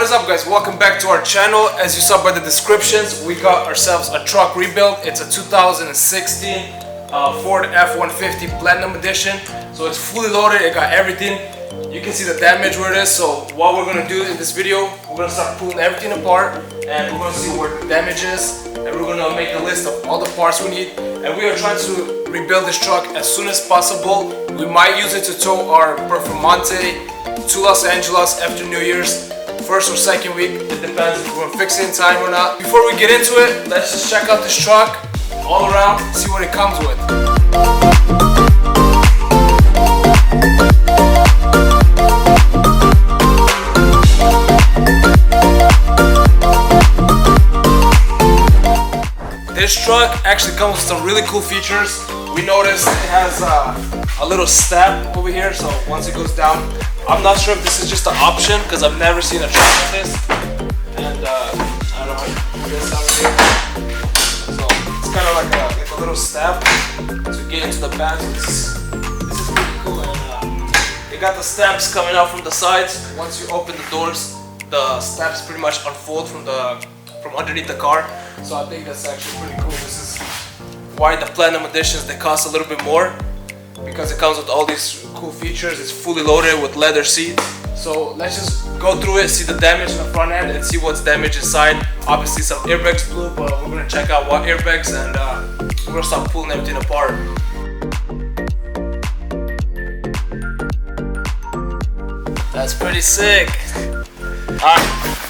is up, guys? Welcome back to our channel. As you saw by the descriptions, we got ourselves a truck rebuild. It's a 2016 Ford F-150 Platinum Edition. So it's fully loaded, it got everything. You can see the damage where it is. So what we're gonna do in this video, we're gonna start pulling everything apart and we're gonna see where the damage is, and we're gonna make a list of all the parts we need. And we are trying to rebuild this truck as soon as possible. We might use it to tow our Performante to Los Angeles after New Year's, first or second week. It depends if we're fixing in time or not. Before we get into it, let's just check out this truck all around, see what it comes with. This truck actually comes with some really cool features. We noticed it has a little step over here, so once it goes down, I'm not sure if this is just an option because I've never seen a truck like this. And I don't know how to do this out here. So it's kind of like a little step to get into the back. So this is pretty cool. And it got the steps coming out from the sides. Once you open the doors, the steps pretty much unfold from underneath the car. So I think that's actually pretty cool. This is why the Platinum Editions, they cost a little bit more, because it comes with all these cool features. It's fully loaded with leather seats. So let's just go through it, see the damage in the front end and see what's damaged inside. Obviously some airbags blew, but we're gonna check out what airbags, and we're gonna start pulling everything apart. That's pretty sick. Alright,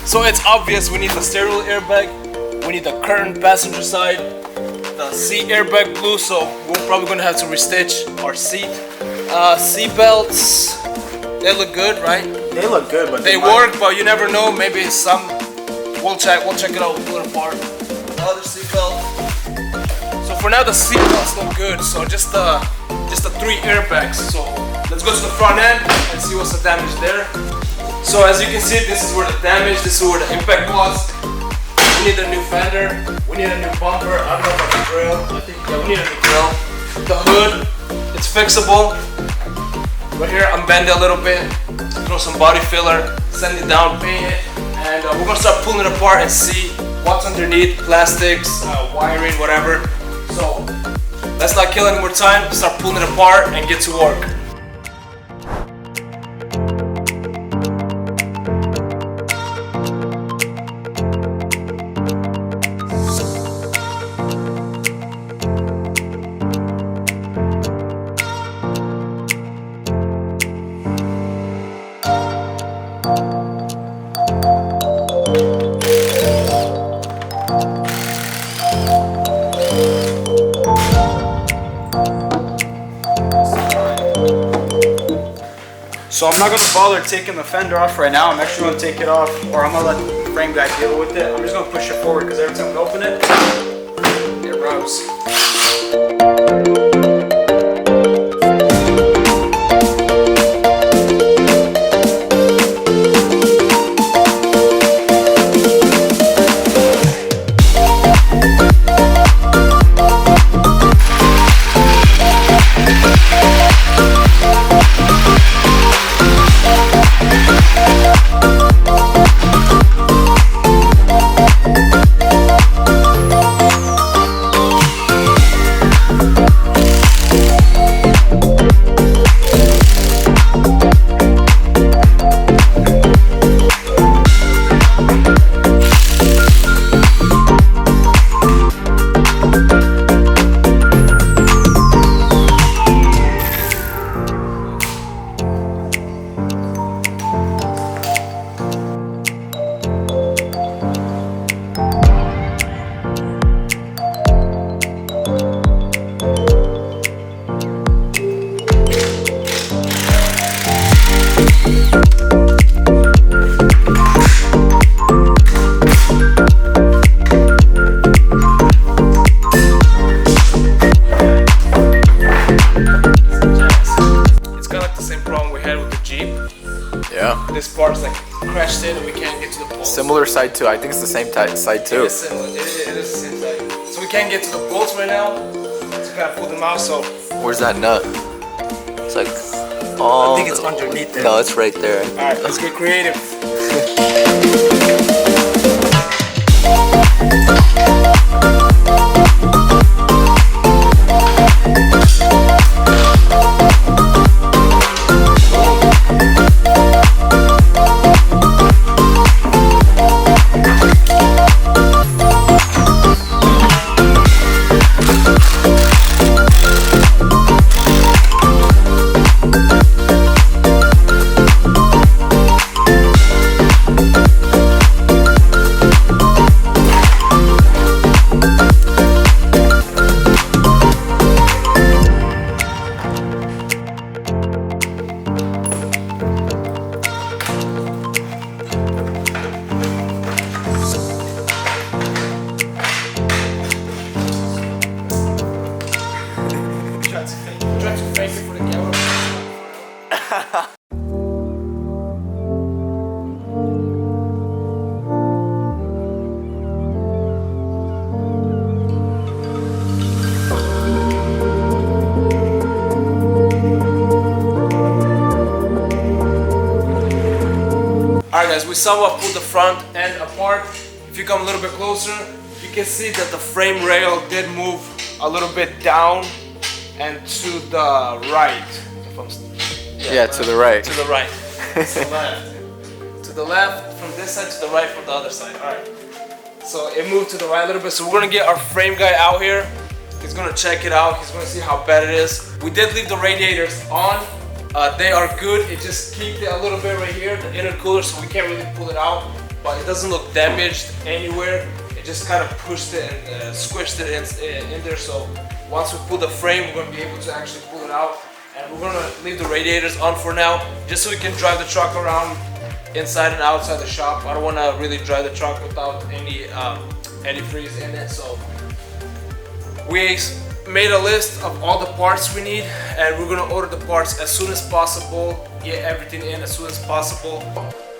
so it's obvious we need the steering wheel airbag, we need the curtain passenger side, the seat airbag blew, so we're probably gonna have to restitch our seat. Seat belts, they look good, right? They look good, but they work, but you never know. Maybe some. We'll check it out. We'll pull it apart. Another seat belt. So for now, the seat belts look good. So just the 3 airbags. So let's go to the front end and see what's the damage there. So as you can see, this is where the damage. This is where the impact was. We need a new fender. We need a new bumper. I don't know about the grill. I think we need a new grill. The hood, it's fixable. Right here, I'm bending a little bit. Throw some body filler, send it down, paint it, and we're gonna start pulling it apart and see what's underneath, plastics, wiring, whatever. So let's not kill any more time. Start pulling it apart and get to work. So I'm not gonna bother taking the fender off right now. I'm actually gonna take it off, or I'm gonna let the frame guy deal with it. I'm just gonna push it forward because every time we open it, it rubs. This part's like crashed in and we can't get to the bolts. Similar side too. I think it's the same side too. It is similar. It is the same side. So we can't get to the bolts right now. So we gotta pull them out. So where's that nut? It's like all. I think it's underneath there. No, it's right there. Alright, let's get creative. Alright guys, we somewhat pulled the front end apart. If you come a little bit closer, you can see that the frame rail did move a little bit down and to the right. Yeah, to the right. To the right. To the left. To the left from this side, to the right from the other side. Alright. So it moved to the right a little bit. So we're gonna get our frame guy out here. He's gonna check it out. He's gonna see how bad it is. We did leave the radiators on. They are good. It just keeps it a little bit right here, the intercooler, so we can't really pull it out. But it doesn't look damaged anywhere. It just kind of pushed it and squished it in there. So once we pull the frame, we're gonna be able to actually pull it out. And we're gonna leave the radiators on for now, just so we can drive the truck around inside and outside the shop. I don't wanna really drive the truck without any antifreeze in it. So we made a list of all the parts we need, and we're gonna order the parts as soon as possible, get everything in as soon as possible.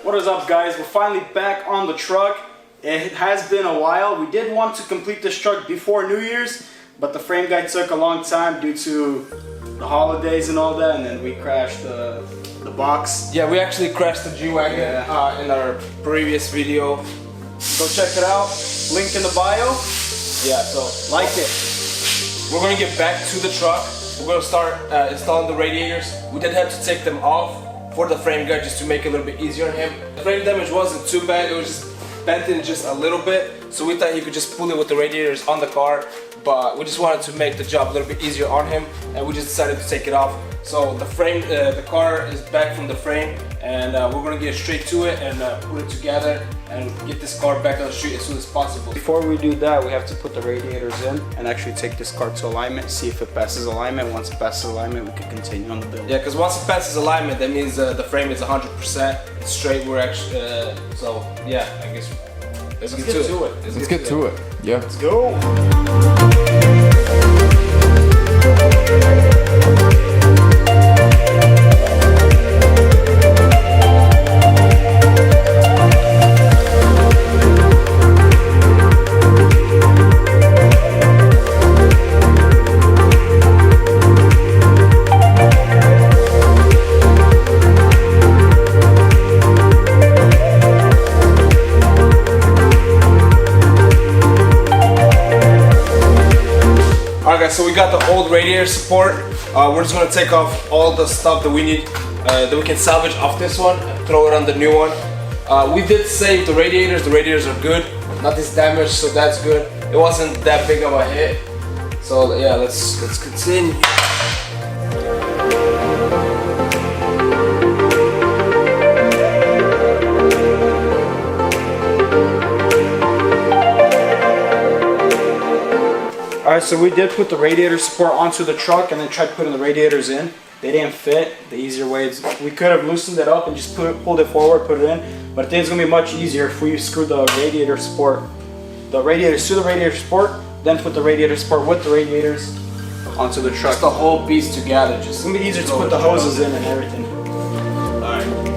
What is up, guys? We're finally back on the truck. It has been a while. We did want to complete this truck before New Year's, but the frame guy took a long time due to the holidays and all that, and then we crashed the box. Yeah, we actually crashed the G-Wagon in our previous video. Go check it out. Link in the bio. Yeah, so Like it. we're gonna get back to the truck. We're gonna start installing the radiators. We did have to take them off for the frame guy just to make it a little bit easier on him. The frame damage wasn't too bad. It was just bent in just a little bit. So we thought he could just pull it with the radiators on the car. But we just wanted to make the job a little bit easier on him, and we just decided to take it off. So the frame, the car is back from the frame, and we're gonna get straight to it and put it together and get this car back on the street as soon as possible. Before we do that, we have to put the radiators in and actually take this car to alignment, see if it passes alignment. Once it passes alignment, we can continue on the build. Yeah, because once it passes alignment, that means the frame is 100%. It's straight. We're actually, so yeah, I guess let's get to it. Let's get to it. Yeah. Let's go. So we got the old radiator support. We're just gonna take off all the stuff that we need, that we can salvage off this one and throw it on the new one. We did save the radiators. The radiators are good, nothing's damaged, so that's good. It wasn't that big of a hit. So yeah, let's continue. Alright, so we did put the radiator support onto the truck and then tried putting the radiators in. They didn't fit. The easier way is we could have loosened it up and just pulled it forward, put it in. But I think it's gonna be much easier if we screw the radiator support, the radiators to the radiator support, then put the radiator support with the radiators onto the truck. Just the whole piece together. Just It's gonna be easier to put the hoses in and everything. Alright.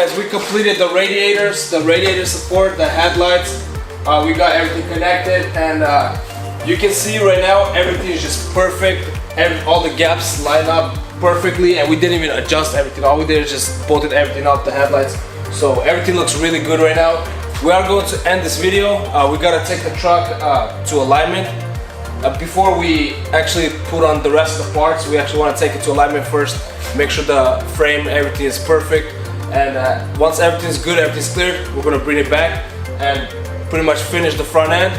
guys, we completed the radiators, the radiator support, the headlights. We got everything connected, and you can see right now everything is just perfect. All the gaps line up perfectly, and we didn't even adjust everything. All we did is just bolted everything up, the headlights. So everything looks really good right now. We are going to end this video. We gotta take the truck to alignment. Before we actually put on the rest of the parts, we actually want to take it to alignment first, make sure the frame, everything is perfect, and once everything's good, everything's cleared, we're going to bring it back and pretty much finish the front end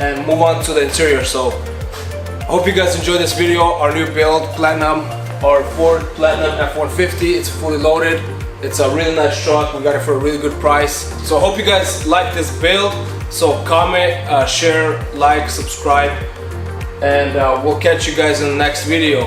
and move on to the interior. So I hope you guys enjoyed this video. Our new build, Platinum, our Ford Platinum F-150. It's fully loaded. It's a really nice truck. We got it for a really good price. So I hope you guys like this build. So comment, share, like, subscribe, and we'll catch you guys in the next video.